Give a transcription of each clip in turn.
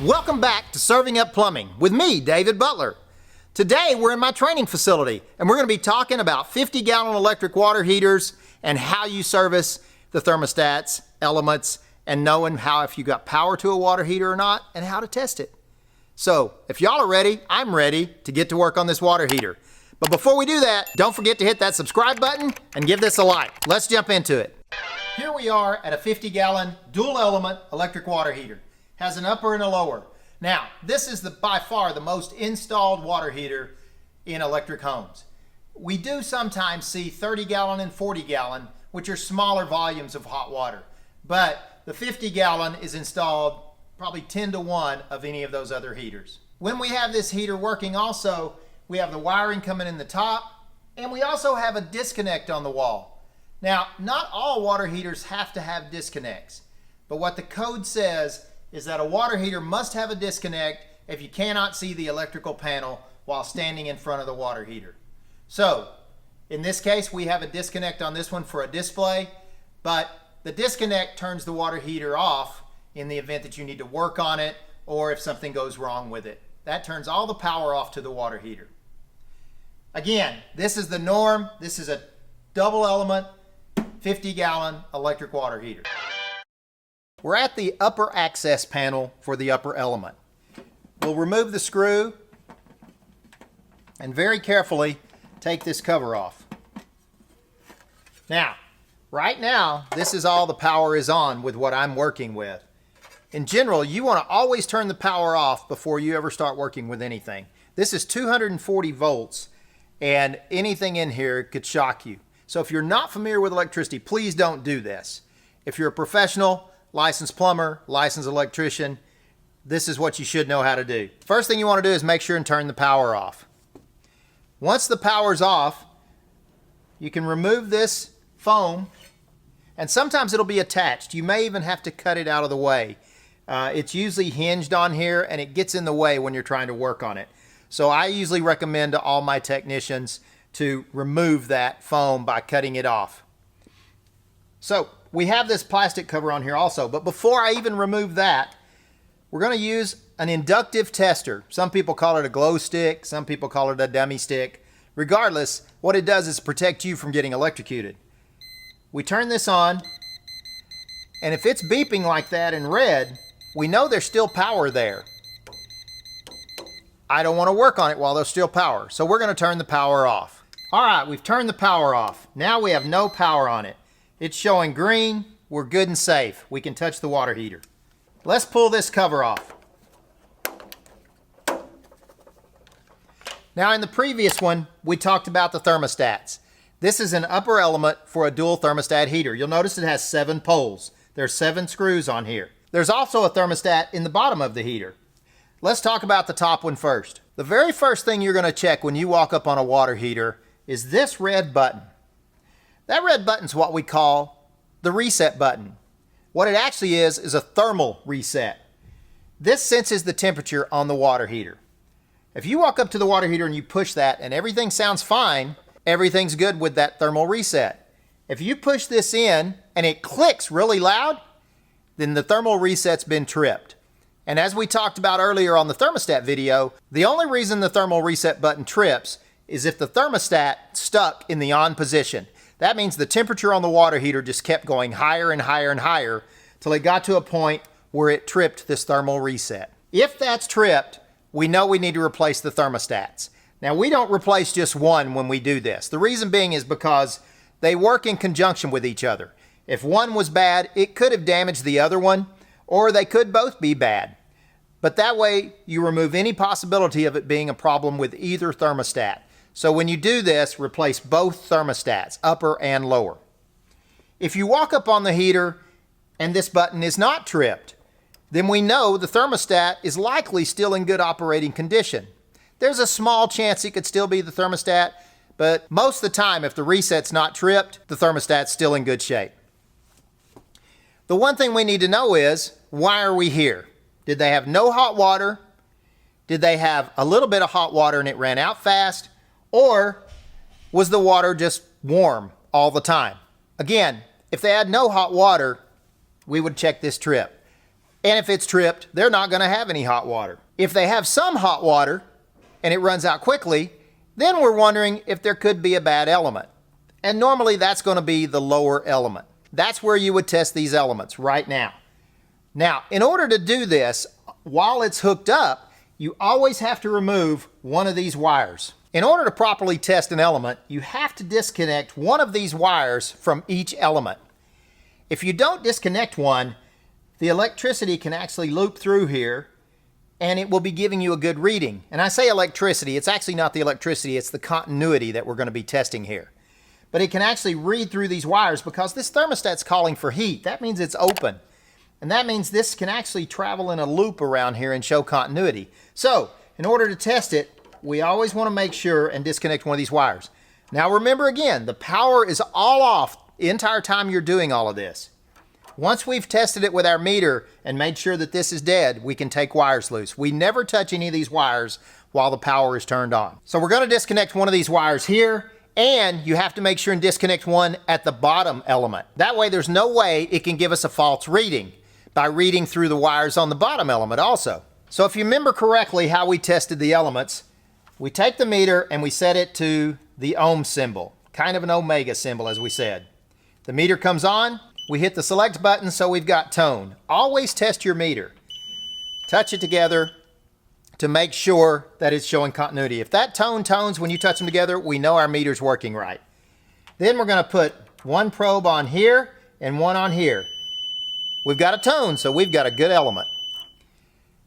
Welcome back to Serving Up Plumbing with me, David Butler. Today we're in my training facility and we're going to be talking about 50-gallon electric water heaters and how you service the thermostats, elements, and knowing how if you got power to a water heater or not and how to test it. So if y'all are ready, I'm ready to get to work on this water heater. But before we do that, don't forget to hit that subscribe button and give this a like. Let's jump into it. Here we are at a 50-gallon dual element electric water heater. Has an upper and a lower. Now, this is by far the most installed water heater in electric homes. We do sometimes see 30-gallon and 40-gallon, which are smaller volumes of hot water. But the 50-gallon is installed probably 10 to 1 of any of those other heaters. When we have this heater working also, we have the wiring coming in the top, and we also have a disconnect on the wall. Now, not all water heaters have to have disconnects, but what the code says is that a water heater must have a disconnect if you cannot see the electrical panel while standing in front of the water heater. So, in this case, we have a disconnect on this one for a display, but the disconnect turns the water heater off in the event that you need to work on it or if something goes wrong with it. That turns all the power off to the water heater. Again, this is the norm. This is a double element, 50-gallon electric water heater. We're at the upper access panel for the upper element. We'll remove the screw and very carefully take this cover off. Now, right now, this is all the power is on with what I'm working with. In general, you want to always turn the power off before you ever start working with anything. This is 240 volts and anything in here could shock you. So if you're not familiar with electricity, please don't do this. If you're a professional, licensed plumber, licensed electrician, this is what you should know how to do. First thing you want to do is make sure and turn the power off. Once the power's off, you can remove this foam, and sometimes it'll be attached. You may even have to cut it out of the way. It's usually hinged on here and it gets in the way when you're trying to work on it. So I usually recommend to all my technicians to remove that foam by cutting it off. So we have this plastic cover on here also, but before I even remove that, we're going to use an inductive tester. Some people call it a glow stick, some people call it a dummy stick. Regardless, what it does is protect you from getting electrocuted. We turn this on, and if it's beeping like that in red, we know there's still power there. I don't want to work on it while there's still power, so we're going to turn the power off. All right, we've turned the power off. Now we have no power on it. It's showing green. We're good and safe. We can touch the water heater. Let's pull this cover off. Now in the previous one, we talked about the thermostats. This is an upper element for a dual thermostat heater. You'll notice it has 7 poles. There's 7 screws on here. There's also a thermostat in the bottom of the heater. Let's talk about the top one first. The very first thing you're going to check when you walk up on a water heater is this red button. That red button's what we call the reset button. What it actually is a thermal reset. This senses the temperature on the water heater. If you walk up to the water heater and you push that and everything sounds fine, everything's good with that thermal reset. If you push this in and it clicks really loud, then the thermal reset's been tripped. And as we talked about earlier on the thermostat video, the only reason the thermal reset button trips is if the thermostat stuck in the on position. That means the temperature on the water heater just kept going higher and higher and higher till it got to a point where it tripped this thermal reset. If that's tripped, we know we need to replace the thermostats. Now we don't replace just one when we do this. The reason being is because they work in conjunction with each other. If one was bad, it could have damaged the other one, or they could both be bad. But that way you remove any possibility of it being a problem with either thermostat. So when you do this, replace both thermostats, upper and lower. If you walk up on the heater and this button is not tripped, then we know the thermostat is likely still in good operating condition. There's a small chance it could still be the thermostat, but most of the time if the reset's not tripped, the thermostat's still in good shape. The one thing we need to know is, why are we here? Did they have no hot water? Did they have a little bit of hot water and it ran out fast? Or was the water just warm all the time? Again, if they had no hot water, we would check this trip. And if it's tripped, they're not going to have any hot water. If they have some hot water and it runs out quickly, then we're wondering if there could be a bad element. And normally that's going to be the lower element. That's where you would test these elements right now. Now, in order to do this, while it's hooked up, you always have to remove one of these wires. In order to properly test an element, you have to disconnect one of these wires from each element. If you don't disconnect one, the electricity can actually loop through here and it will be giving you a good reading. And I say electricity, it's actually not the electricity, it's the continuity that we're going to be testing here. But it can actually read through these wires because this thermostat's calling for heat. That means it's open. And that means this can actually travel in a loop around here and show continuity. So, in order to test it, we always want to make sure and disconnect one of these wires. Now remember again, the power is all off the entire time you're doing all of this. Once we've tested it with our meter and made sure that this is dead, we can take wires loose. We never touch any of these wires while the power is turned on. So we're going to disconnect one of these wires here, and you have to make sure and disconnect one at the bottom element. That way there's no way it can give us a false reading by reading through the wires on the bottom element also. So if you remember correctly how we tested the elements, we take the meter and we set it to the ohm symbol, kind of an omega symbol as we said. The meter comes on, we hit the select button so we've got tone. Always test your meter. Touch it together to make sure that it's showing continuity. If that tone tones when you touch them together, we know our meter's working right. Then we're going to put one probe on here and one on here. We've got a tone, so we've got a good element.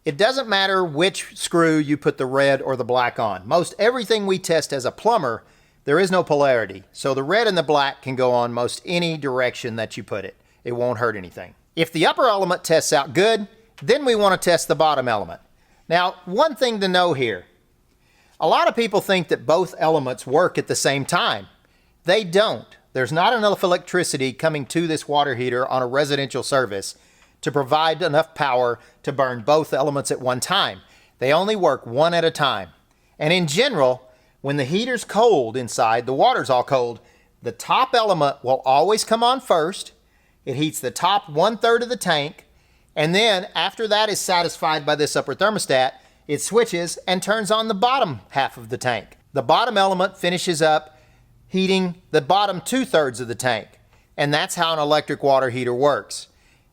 It doesn't matter which screw you put the red or the black on. Most everything we test as a plumber, there is no polarity. So the red and the black can go on most any direction that you put it. It won't hurt anything. If the upper element tests out good, then we want to test the bottom element. Now, one thing to know here. A lot of people think that both elements work at the same time. They don't. There's not enough electricity coming to this water heater on a residential service to provide enough power to burn both elements at one time. They only work one at a time. And in general, when the heater's cold inside, the water's all cold, the top element will always come on first. It heats the top 1/3 of the tank, and then after that is satisfied by this upper thermostat, it switches and turns on the bottom half of the tank. The bottom element finishes up heating the bottom 2/3 of the tank, and that's how an electric water heater works.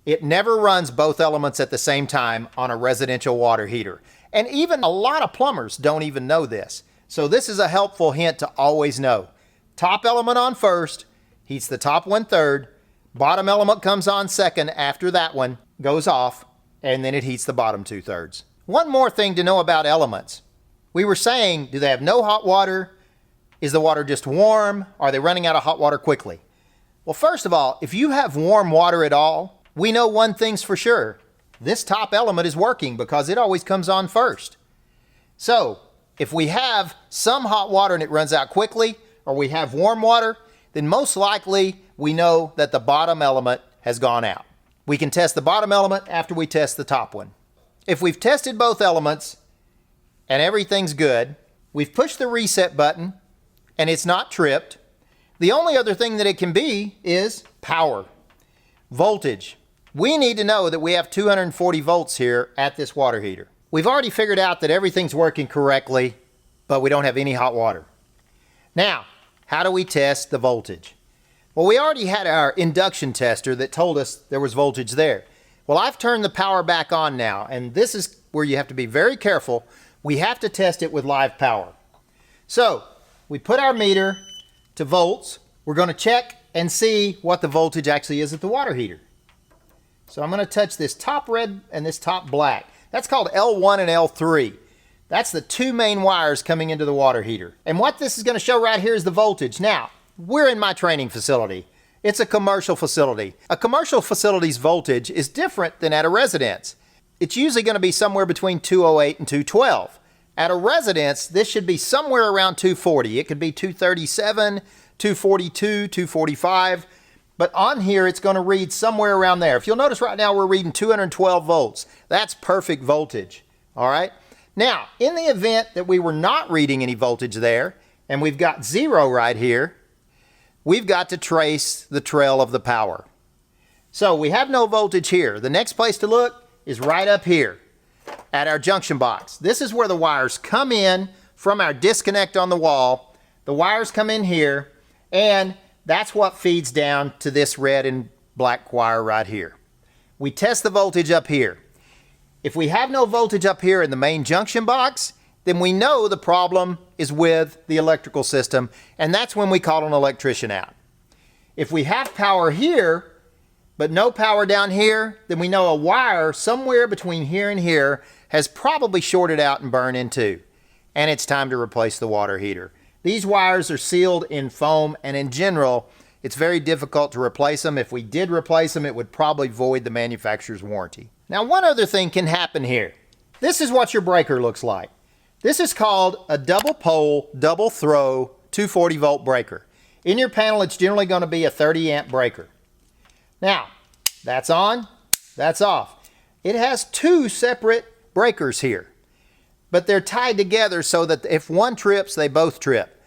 It never runs both elements at the same time on a residential water heater. And even a lot of plumbers don't even know this. So this is a helpful hint to always know. Top element on first, heats the top 1/3. Bottom element comes on second after that one goes off, and then it heats the bottom 2/3. One more thing to know about elements. We were saying, do they have no hot water? Is the water just warm? Are they running out of hot water quickly? Well, first of all, if you have warm water at all, we know one thing's for sure. This top element is working because it always comes on first. So, if we have some hot water and it runs out quickly, or we have warm water, then most likely we know that the bottom element has gone out. We can test the bottom element after we test the top one. If we've tested both elements and everything's good, we've pushed the reset button and it's not tripped. The only other thing that it can be is power, voltage. We need to know that we have 240 volts here at this water heater. We've already figured out that everything's working correctly, but we don't have any hot water. Now, how do we test the voltage? Well, we already had our induction tester that told us there was voltage there. Well, I've turned the power back on now, and this is where you have to be very careful. We have to test it with live power. So, we put our meter to volts. We're going to check and see what the voltage actually is at the water heater. So I'm going to touch this top red and this top black. That's called L1 and L3. That's the two main wires coming into the water heater. And what this is going to show right here is the voltage. Now, we're in my training facility. It's a commercial facility. A commercial facility's voltage is different than at a residence. It's usually going to be somewhere between 208 and 212. At a residence, this should be somewhere around 240. It could be 237, 242, 245. But on here, it's going to read somewhere around there. If you'll notice right now, we're reading 212 volts. That's perfect voltage. All right? Now, in the event that we were not reading any voltage there, and we've got 0 right here, we've got to trace the trail of the power. So we have no voltage here. The next place to look is right up here at our junction box. This is where the wires come in from our disconnect on the wall. The wires come in here, and that's what feeds down to this red and black wire right here. We test the voltage up here. If we have no voltage up here in the main junction box, then we know the problem is with the electrical system, and that's when we call an electrician out. If we have power here, but no power down here, then we know a wire somewhere between here and here has probably shorted out and burned in two, and it's time to replace the water heater. These wires are sealed in foam, and in general, it's very difficult to replace them. If we did replace them, it would probably void the manufacturer's warranty. Now, one other thing can happen here. This is what your breaker looks like. This is called a double pole, double throw, 240 volt breaker. In your panel, it's generally going to be a 30 amp breaker. Now, that's on, that's off. It has two separate breakers here, but they're tied together so that if one trips, they both trip.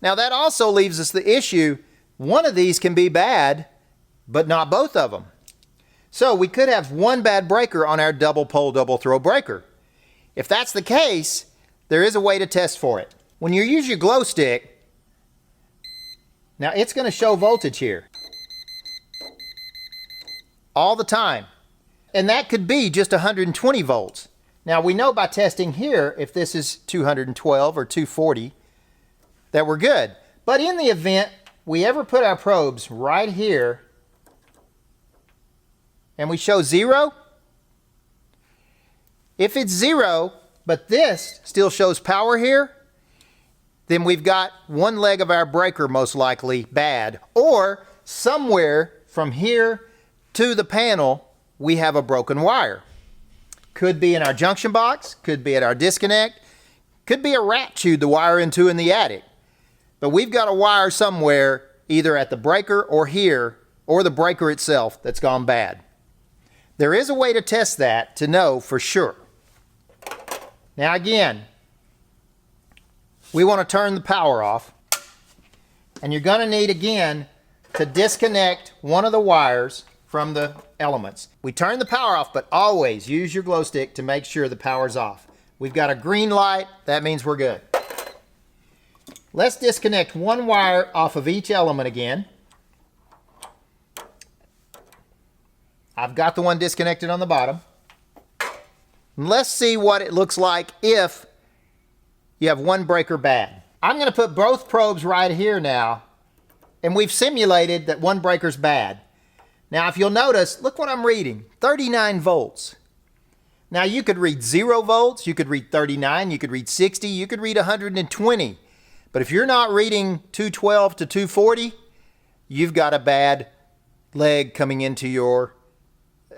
Now, that also leaves us the issue, one of these can be bad, but not both of them. So we could have one bad breaker on our double pole, double throw breaker. If that's the case, there is a way to test for it. When you use your glow stick, now it's going to show voltage here all the time. And that could be just 120 volts. Now we know by testing here, if this is 212 or 240, that we're good. But in the event we ever put our probes right here and we show 0, if it's 0, but this still shows power here, then we've got one leg of our breaker most likely bad, or somewhere from here to the panel we have a broken wire. Could be in our junction box, could be at our disconnect, could be a rat chewed the wire into in the attic. But we've got a wire somewhere either at the breaker or here, or the breaker itself that's gone bad. There is a way to test that to know for sure. Now again, we want to turn the power off, and you're going to need again to disconnect one of the wires from the elements. We turn the power off, but always use your glow stick to make sure the power's off. We've got a green light, that means we're good. Let's disconnect one wire off of each element again. I've got the one disconnected on the bottom. Let's see what it looks like if you have one breaker bad. I'm going to put both probes right here now, and we've simulated that one breaker's bad. Now, if you'll notice, look what I'm reading, 39 volts. Now, you could read 0 volts, you could read 39, you could read 60, you could read 120. But if you're not reading 212 to 240, you've got a bad leg coming into your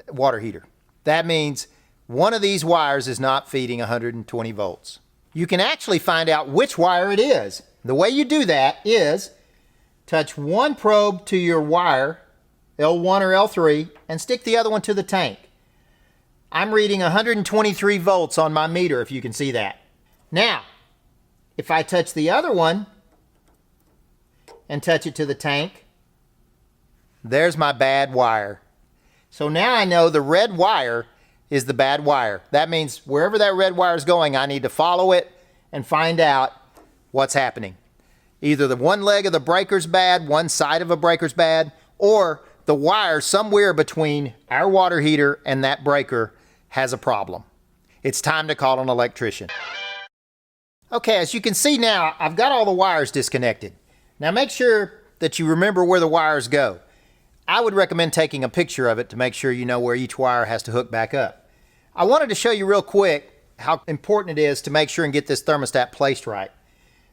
water heater. That means one of these wires is not feeding 120 volts. You can actually find out which wire it is. The way you do that is touch one probe to your wire, L1 or L3, and stick the other one to the tank. I'm reading 123 volts on my meter, if you can see that. Now, if I touch the other one and touch it to the tank, there's my bad wire. So now I know the red wire is the bad wire. That means wherever that red wire is going, I need to follow it and find out what's happening. Either the one leg of the breaker's bad, one side of a breaker's bad, or the wire somewhere between our water heater and that breaker has a problem. It's time to call an electrician. Okay, as you can see now, I've got all the wires disconnected. Now make sure that you remember where the wires go. I would recommend taking a picture of it to make sure you know where each wire has to hook back up. I wanted to show you real quick how important it is to make sure and get this thermostat placed right.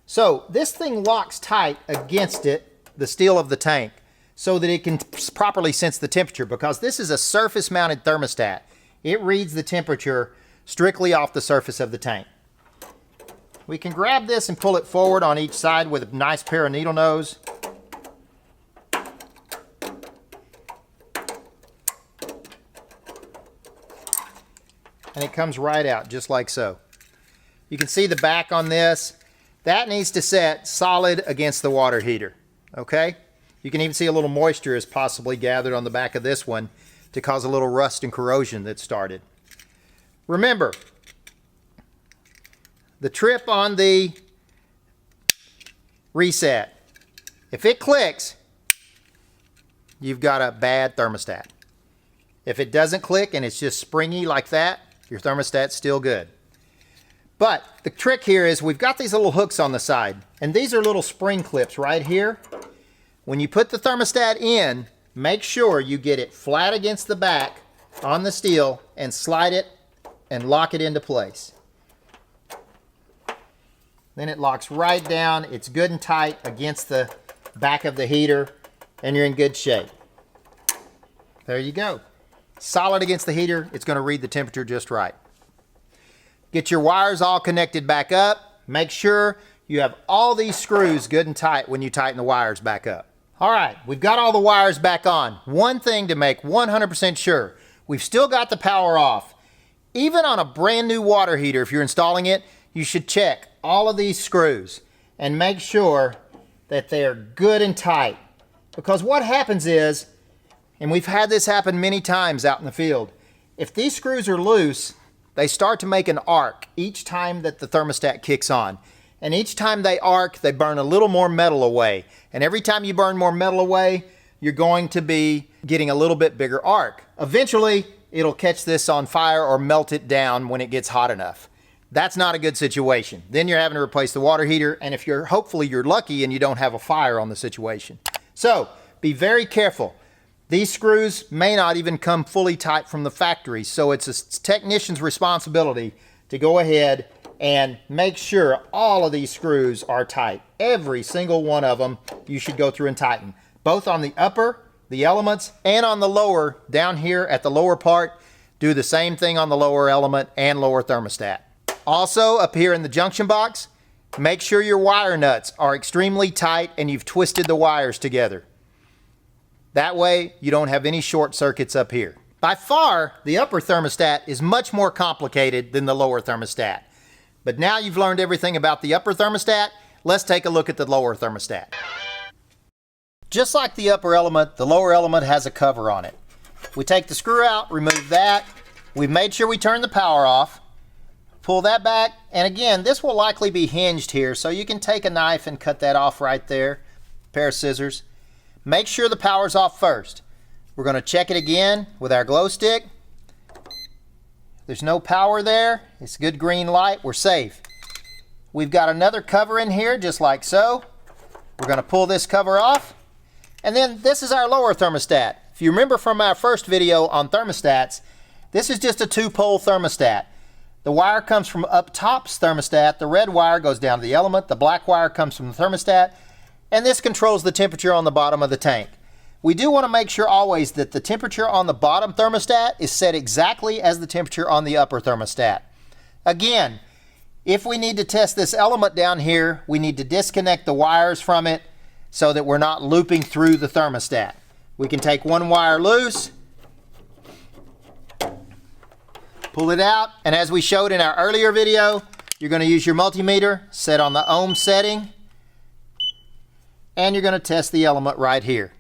So this thing locks tight against it, the steel of the tank, so that it can properly sense the temperature, because this is a surface mounted thermostat. It reads the temperature strictly off the surface of the tank. We can grab this and pull it forward on each side with a nice pair of needle nose. And it comes right out just like so. You can see the back on this. That needs to set solid against the water heater, okay? You can even see a little moisture is possibly gathered on the back of this one to cause a little rust and corrosion that started. Remember, the trip on the reset, if it clicks, you've got a bad thermostat. If it doesn't click and it's just springy like that, your thermostat's still good. But the trick here is we've got these little hooks on the side, and these are little spring clips right here. When you put the thermostat in, make sure you get it flat against the back on the steel and slide it and lock it into place. Then it locks right down. It's good and tight against the back of the heater, and you're in good shape. There you go. Solid against the heater. It's going to read the temperature just right. Get your wires all connected back up. Make sure you have all these screws good and tight when you tighten the wires back up. All right, we've got all the wires back on. One thing to make 100% sure, we've still got the power off. Even on a brand new water heater, if you're installing it, you should check all of these screws and make sure that they're good and tight. Because what happens is, and we've had this happen many times out in the field, if these screws are loose, they start to make an arc each time that the thermostat kicks on. And each time they arc, they burn a little more metal away. And every time you burn more metal away, you're going to be getting a little bit bigger arc. Eventually, it'll catch this on fire or melt it down when it gets hot enough. That's not a good situation. Then you're having to replace the water heater, and if hopefully you're lucky and you don't have a fire on the situation. So, be very careful. These screws may not even come fully tight from the factory, so it's a technician's responsibility to go ahead and make sure all of these screws are tight. Every single one of them you should go through and tighten. Both on the upper, the elements, and on the lower, down here at the lower part, do the same thing on the lower element and lower thermostat. Also, up here in the junction box, make sure your wire nuts are extremely tight and you've twisted the wires together. That way, you don't have any short circuits up here. By far, the upper thermostat is much more complicated than the lower thermostat. But now you've learned everything about the upper thermostat, let's take a look at the lower thermostat. Just like the upper element, the lower element has a cover on it. We take the screw out, remove that. We've made sure we turn the power off. Pull that back, and again, this will likely be hinged here, so you can take a knife and cut that off right there. Pair of scissors. Make sure the power's off first. We're going to check it again with our glow stick. There's no power there. It's good green light. We're safe. We've got another cover in here, just like so. We're going to pull this cover off. And then this is our lower thermostat. If you remember from our first video on thermostats, this is just a 2-pole thermostat. The wire comes from up top's thermostat. The red wire goes down to the element. The black wire comes from the thermostat. And this controls the temperature on the bottom of the tank. We do want to make sure always that the temperature on the bottom thermostat is set exactly as the temperature on the upper thermostat. Again, if we need to test this element down here, we need to disconnect the wires from it so that we're not looping through the thermostat. We can take one wire loose, pull it out, and as we showed in our earlier video, you're going to use your multimeter, set on the ohm setting, and you're going to test the element right here.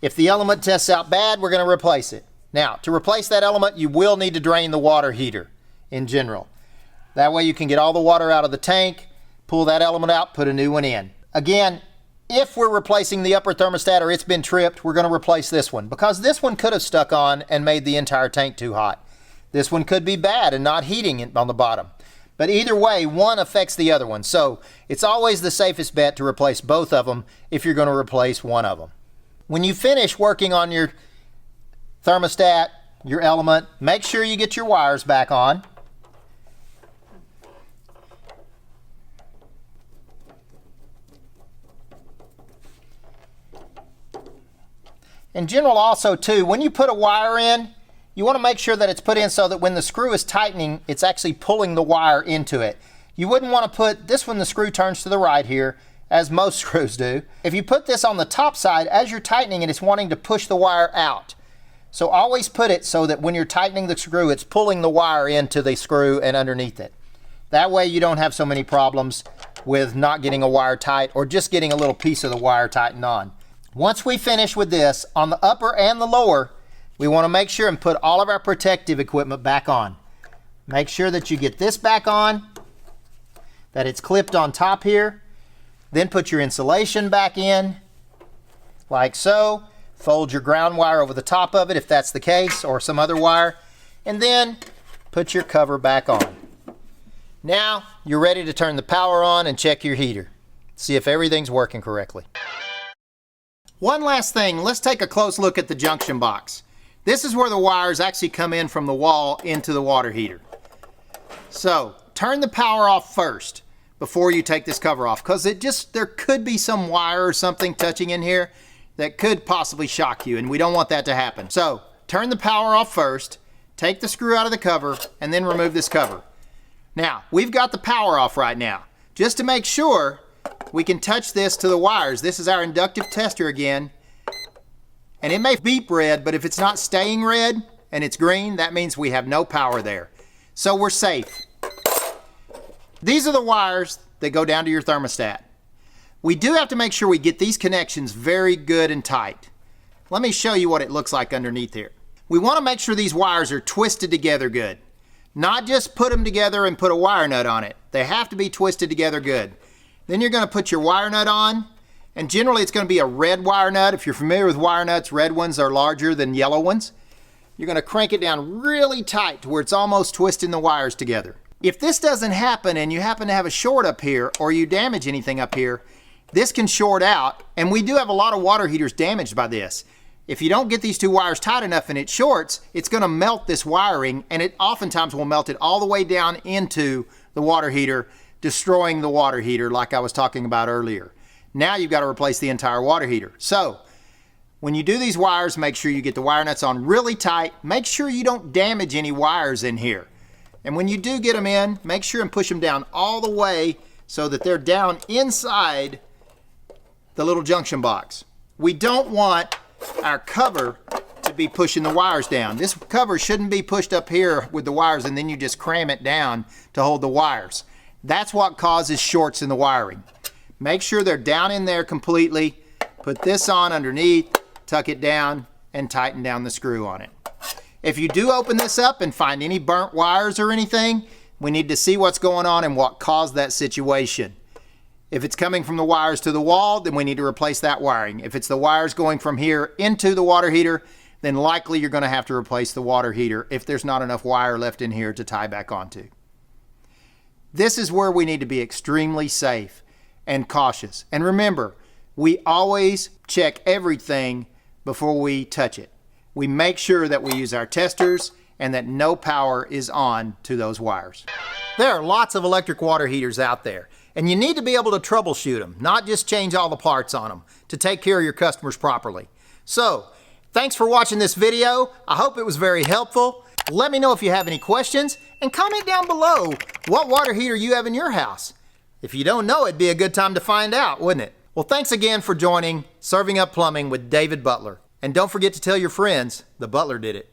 If the element tests out bad, we're going to replace it. Now, to replace that element, you will need to drain the water heater in general. That way you can get all the water out of the tank, pull that element out, put a new one in. Again, if we're replacing the upper thermostat or it's been tripped, we're going to replace this one because this one could have stuck on and made the entire tank too hot. This one could be bad and not heating it on the bottom. But either way, one affects the other one. So it's always the safest bet to replace both of them if you're going to replace one of them. When you finish working on your thermostat, your element, make sure you get your wires back on. In general also too, when you put a wire in, you want to make sure that it's put in so that when the screw is tightening, it's actually pulling the wire into it. You wouldn't want to put this when the screw turns to the right here, as most screws do. If you put this on the top side, as you're tightening it, it's wanting to push the wire out. So always put it so that when you're tightening the screw, it's pulling the wire into the screw and underneath it. That way you don't have so many problems with not getting a wire tight or just getting a little piece of the wire tightened on. Once we finish with this, on the upper and the lower, we want to make sure and put all of our protective equipment back on. Make sure that you get this back on, that it's clipped on top here. Then put your insulation back in, like so. Fold your ground wire over the top of it if that's the case, or some other wire. And then put your cover back on. Now you're ready to turn the power on and check your heater. See if everything's working correctly. One last thing, let's take a close look at the junction box. This is where the wires actually come in from the wall into the water heater. So turn the power off first before you take this cover off, because there could be some wire or something touching in here that could possibly shock you, and we don't want that to happen. So turn the power off first, take the screw out of the cover, and then remove this cover. Now, we've got the power off right now. Just to make sure, we can touch this to the wires. This is our inductive tester again. And it may beep red, but if it's not staying red and it's green, that means we have no power there. So we're safe. These are the wires that go down to your thermostat. We do have to make sure we get these connections very good and tight. Let me show you what it looks like underneath here. We want to make sure these wires are twisted together good. Not just put them together and put a wire nut on it. They have to be twisted together good. Then you're going to put your wire nut on, and generally it's going to be a red wire nut. If you're familiar with wire nuts, red ones are larger than yellow ones. You're going to crank it down really tight to where it's almost twisting the wires together. If this doesn't happen and you happen to have a short up here, or you damage anything up here, this can short out, and we do have a lot of water heaters damaged by this. If you don't get these two wires tight enough and it shorts, it's going to melt this wiring, and it oftentimes will melt it all the way down into the water heater, destroying the water heater like I was talking about earlier. Now you've got to replace the entire water heater. So when you do these wires, make sure you get the wire nuts on really tight. Make sure you don't damage any wires in here. And when you do get them in, make sure and push them down all the way so that they're down inside the little junction box. We don't want our cover to be pushing the wires down. This cover shouldn't be pushed up here with the wires and then you just cram it down to hold the wires. That's what causes shorts in the wiring. Make sure they're down in there completely. Put this on underneath, tuck it down, and tighten down the screw on it. If you do open this up and find any burnt wires or anything, we need to see what's going on and what caused that situation. If it's coming from the wires to the wall, then we need to replace that wiring. If it's the wires going from here into the water heater, then likely you're going to have to replace the water heater if there's not enough wire left in here to tie back onto. This is where we need to be extremely safe and cautious. And remember, we always check everything before we touch it. We make sure that we use our testers and that no power is on to those wires. There are lots of electric water heaters out there, and you need to be able to troubleshoot them, not just change all the parts on them, to take care of your customers properly. So, thanks for watching this video. I hope it was very helpful. Let me know if you have any questions, and comment down below what water heater you have in your house. If you don't know, it'd be a good time to find out, wouldn't it? Well, thanks again for joining Serving Up Plumbing with David Butler. And don't forget to tell your friends the Butler did it.